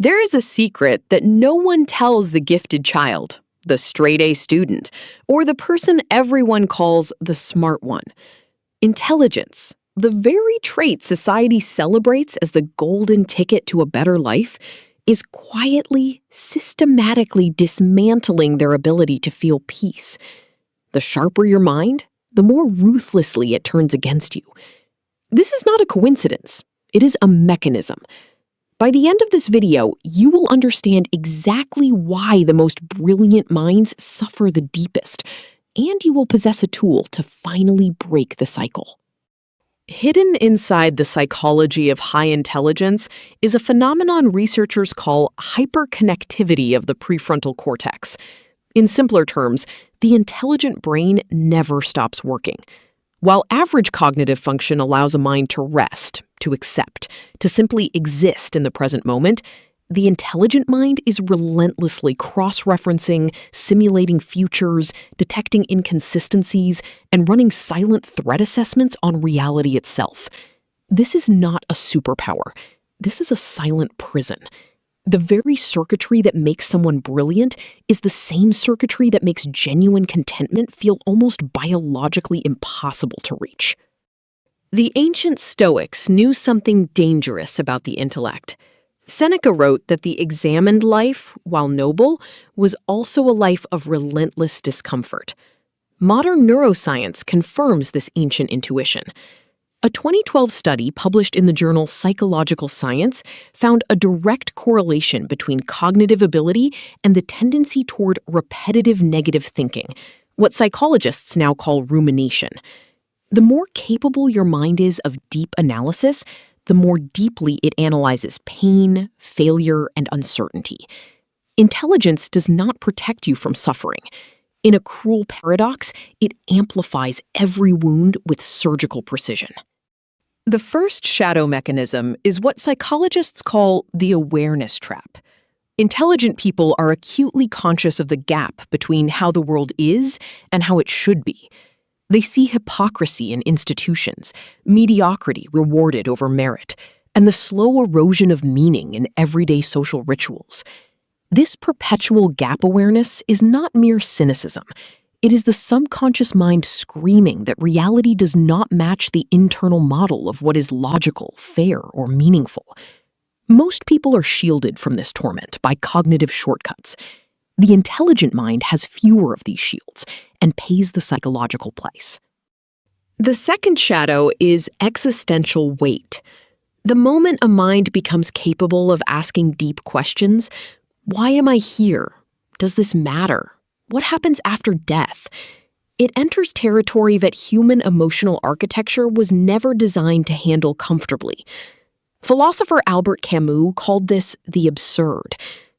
There is a secret that no one tells the gifted child, the straight-A student, or the person everyone calls the smart one. Intelligence, the very trait society celebrates as the golden ticket to a better life, is quietly, systematically dismantling their ability to feel peace. The sharper your mind, the more ruthlessly it turns against you. This is not a coincidence. It is a mechanism. By the end of this video, you will understand exactly why the most brilliant minds suffer the deepest, and you will possess a tool to finally break the cycle. Hidden inside the psychology of high intelligence is a phenomenon researchers call hyperconnectivity of the prefrontal cortex. In simpler terms, the intelligent brain never stops working. While average cognitive function allows a mind to rest, to accept, to simply exist in the present moment, the intelligent mind is relentlessly cross-referencing, simulating futures, detecting inconsistencies, and running silent threat assessments on reality itself. This is not a superpower. This is a silent prison. The very circuitry that makes someone brilliant is the same circuitry that makes genuine contentment feel almost biologically impossible to reach. The ancient Stoics knew something dangerous about the intellect. Seneca wrote that the examined life, while noble, was also a life of relentless discomfort. Modern neuroscience confirms this ancient intuition. A 2012 study published in the journal Psychological Science found a direct correlation between cognitive ability and the tendency toward repetitive negative thinking, what psychologists now call rumination. The more capable your mind is of deep analysis, the more deeply it analyzes pain, failure, and uncertainty. Intelligence does not protect you from suffering. In a cruel paradox, it amplifies every wound with surgical precision. The first shadow mechanism is what psychologists call the awareness trap. Intelligent people are acutely conscious of the gap between how the world is and how it should be. They see hypocrisy in institutions, mediocrity rewarded over merit, and the slow erosion of meaning in everyday social rituals. This perpetual gap awareness is not mere cynicism. It is the subconscious mind screaming that reality does not match the internal model of what is logical, fair, or meaningful. Most people are shielded from this torment by cognitive shortcuts. The intelligent mind has fewer of these shields and pays the psychological price. The second shadow is existential weight. The moment a mind becomes capable of asking deep questions, why am I here? Does this matter? What happens after death? It enters territory that human emotional architecture was never designed to handle comfortably. Philosopher Albert Camus called this the absurd,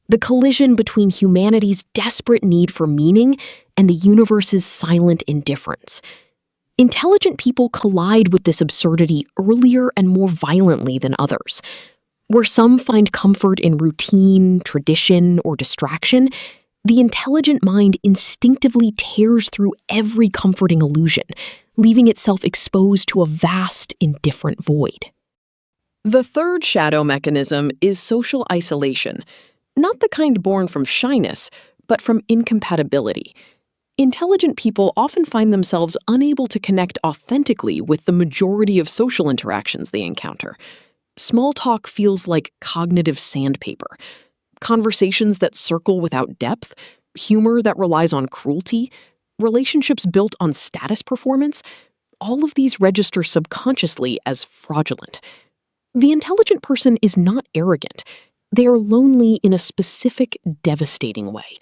the collision between humanity's desperate need for meaning and the universe's silent indifference. Intelligent people collide with this absurdity earlier and more violently than others. Where some find comfort in routine, tradition, or distraction, the intelligent mind instinctively tears through every comforting illusion, leaving itself exposed to a vast, indifferent void. The third shadow mechanism is social isolation, not the kind born from shyness, but from incompatibility. Intelligent people often find themselves unable to connect authentically with the majority of social interactions they encounter. Small talk feels like cognitive sandpaper. Conversations that circle without depth, humor that relies on cruelty, relationships built on status performance, all of these register subconsciously as fraudulent. The intelligent person is not arrogant. They are lonely in a specific, devastating way,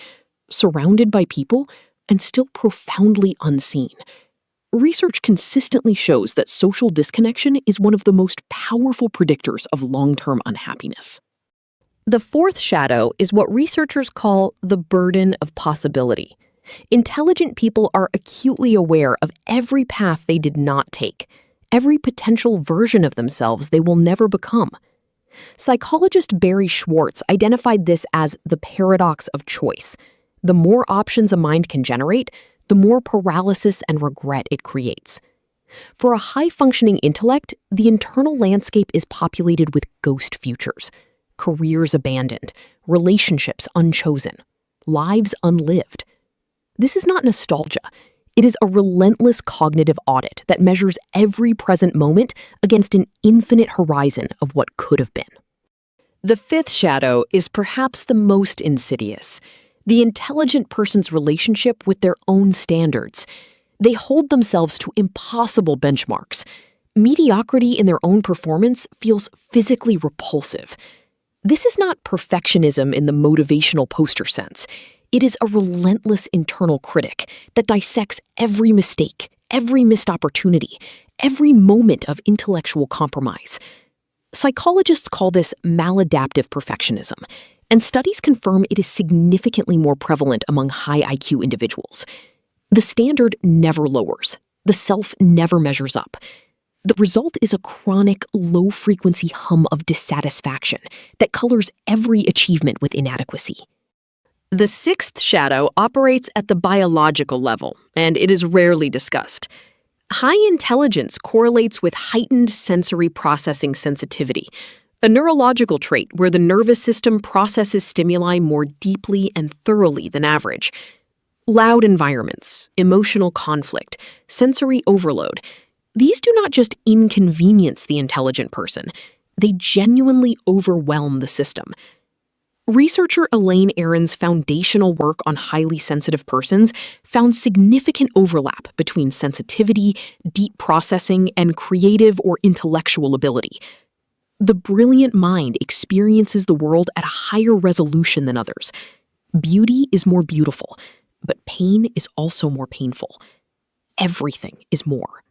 surrounded by people and still profoundly unseen. Research consistently shows that social disconnection is one of the most powerful predictors of long-term unhappiness. The fourth shadow is what researchers call the burden of possibility. Intelligent people are acutely aware of every path they did not take, every potential version of themselves they will never become. Psychologist Barry Schwartz identified this as the paradox of choice. The more options a mind can generate, the more paralysis and regret it creates. For a high-functioning intellect, the internal landscape is populated with ghost futures. careers abandoned, relationships unchosen, lives unlived. This is not nostalgia. It is a relentless cognitive audit that measures every present moment against an infinite horizon of what could have been. The fifth shadow is perhaps the most insidious: the intelligent person's relationship with their own standards. They hold themselves to impossible benchmarks. Mediocrity in their own performance feels physically repulsive. This is not perfectionism in the motivational poster sense. It is a relentless internal critic that dissects every mistake, every missed opportunity, every moment of intellectual compromise. Psychologists call this maladaptive perfectionism, and studies confirm it is significantly more prevalent among high IQ individuals. The standard never lowers. The self never measures up. The result is a chronic, low-frequency hum of dissatisfaction that colors every achievement with inadequacy. The sixth shadow operates at the biological level, and it is rarely discussed. High intelligence correlates with heightened sensory processing sensitivity, a neurological trait where the nervous system processes stimuli more deeply and thoroughly than average. Loud environments, emotional conflict, sensory overload, these do not just inconvenience the intelligent person, they genuinely overwhelm the system. Researcher Elaine Aron's foundational work on highly sensitive persons found significant overlap between sensitivity, deep processing, and creative or intellectual ability. The brilliant mind experiences the world at a higher resolution than others. Beauty is more beautiful, but pain is also more painful. Everything is more.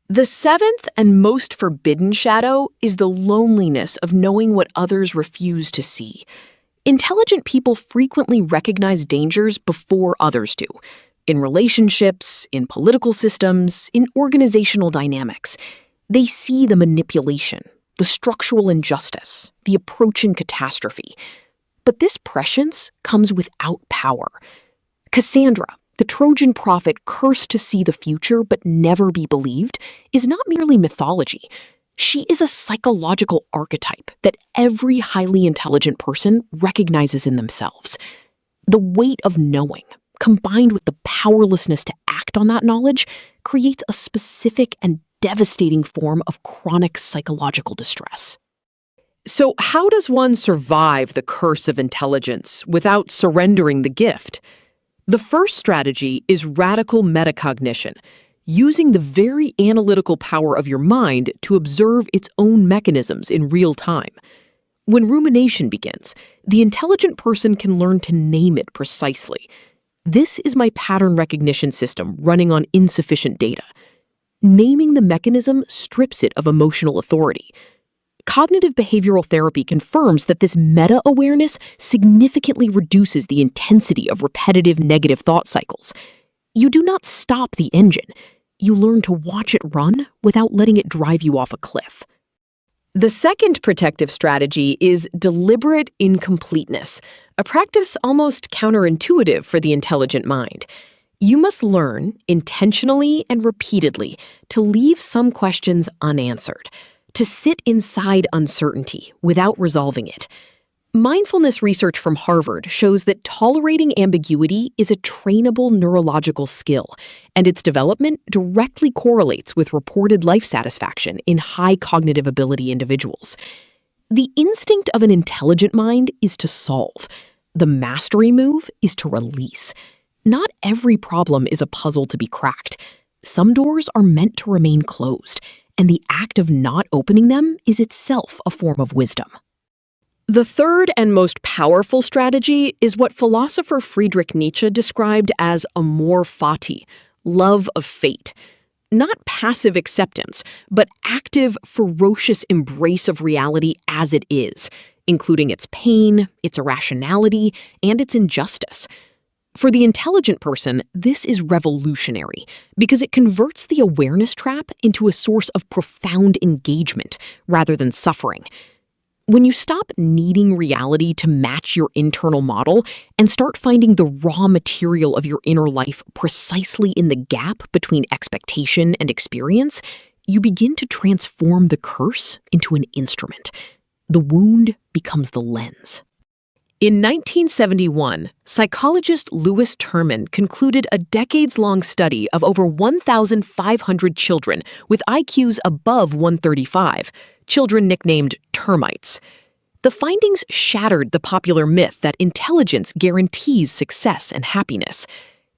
The seventh and most forbidden shadow is the loneliness of knowing what others refuse to see. Intelligent people frequently recognize dangers before others do. In relationships, in political systems, in organizational dynamics. They see the manipulation, the structural injustice, the approaching catastrophe. But this prescience comes without power. Cassandra, the Trojan prophet cursed to see the future but never be believed, is not merely mythology. She is a psychological archetype that every highly intelligent person recognizes in themselves. The weight of knowing, combined with the powerlessness to act on that knowledge, creates a specific and devastating form of chronic psychological distress. So, how does one survive the curse of intelligence without surrendering the gift? The first strategy is radical metacognition, using the very analytical power of your mind to observe its own mechanisms in real time. When rumination begins, the intelligent person can learn to name it precisely. This is my pattern recognition system running on insufficient data. Naming the mechanism strips it of emotional authority. Cognitive behavioral therapy confirms that this meta-awareness significantly reduces the intensity of repetitive negative thought cycles. You do not stop the engine. You learn to watch it run without letting it drive you off a cliff. The second protective strategy is deliberate incompleteness, a practice almost counterintuitive for the intelligent mind. You must learn, intentionally and repeatedly, to leave some questions unanswered, to sit inside uncertainty without resolving it. Mindfulness research from Harvard shows that tolerating ambiguity is a trainable neurological skill, and its development directly correlates with reported life satisfaction in high cognitive ability individuals. The instinct of an intelligent mind is to solve. The mastery move is to release. Not every problem is a puzzle to be cracked. Some doors are meant to remain closed, and the act of not opening them is itself a form of wisdom. The third and most powerful strategy is what philosopher Friedrich Nietzsche described as amor fati, love of fate. Not passive acceptance, but active, ferocious embrace of reality as it is, including its pain, its irrationality, and its injustice. For the intelligent person, this is revolutionary because it converts the awareness trap into a source of profound engagement rather than suffering. When you stop needing reality to match your internal model and start finding the raw material of your inner life precisely in the gap between expectation and experience, you begin to transform the curse into an instrument. The wound becomes the lens. In 1971, psychologist Louis Terman concluded a decades-long study of over 1,500 children with IQs above 135, children nicknamed termites. The findings shattered the popular myth that intelligence guarantees success and happiness.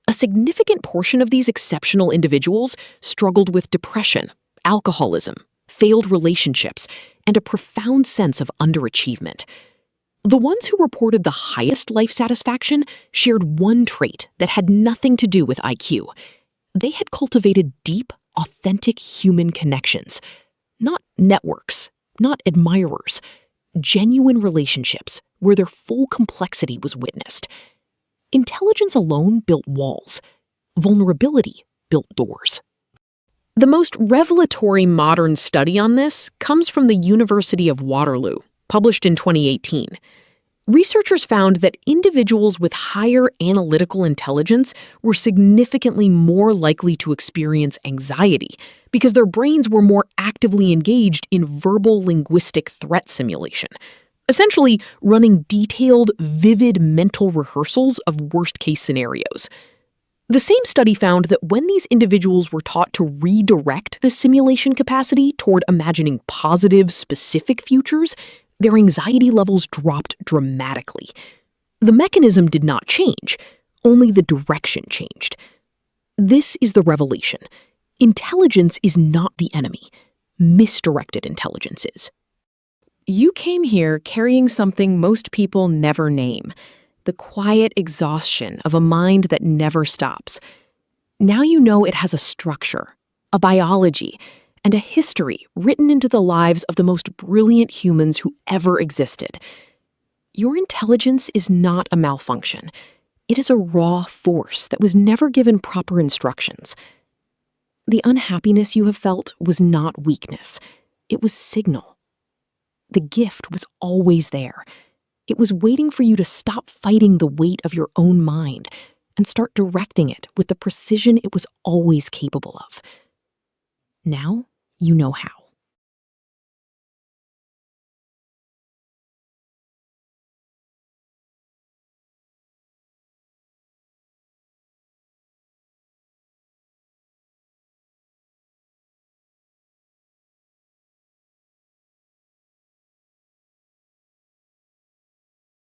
A significant portion of these exceptional individuals struggled with depression, alcoholism, failed relationships, and a profound sense of underachievement. The ones who reported the highest life satisfaction shared one trait that had nothing to do with IQ. They had cultivated deep, authentic human connections. Not networks, not admirers. Genuine relationships where their full complexity was witnessed. Intelligence alone built walls. Vulnerability built doors. The most revelatory modern study on this comes from the University of Waterloo, published in 2018. Researchers found that individuals with higher analytical intelligence were significantly more likely to experience anxiety because their brains were more actively engaged in verbal linguistic threat simulation, essentially running detailed, vivid mental rehearsals of worst-case scenarios. The same study found that when these individuals were taught to redirect the simulation capacity toward imagining positive, specific futures, their anxiety levels dropped dramatically. The mechanism did not change, only the direction changed. This is the revelation. Intelligence is not the enemy. Misdirected intelligence is. You came here carrying something most people never name, the quiet exhaustion of a mind that never stops. Now you know it has a structure, a biology, and a history written into the lives of the most brilliant humans who ever existed. Your intelligence is not a malfunction. It is a raw force that was never given proper instructions. The unhappiness you have felt was not weakness. It was signal. The gift was always there. It was waiting for you to stop fighting the weight of your own mind and start directing it with the precision it was always capable of. Now you know how.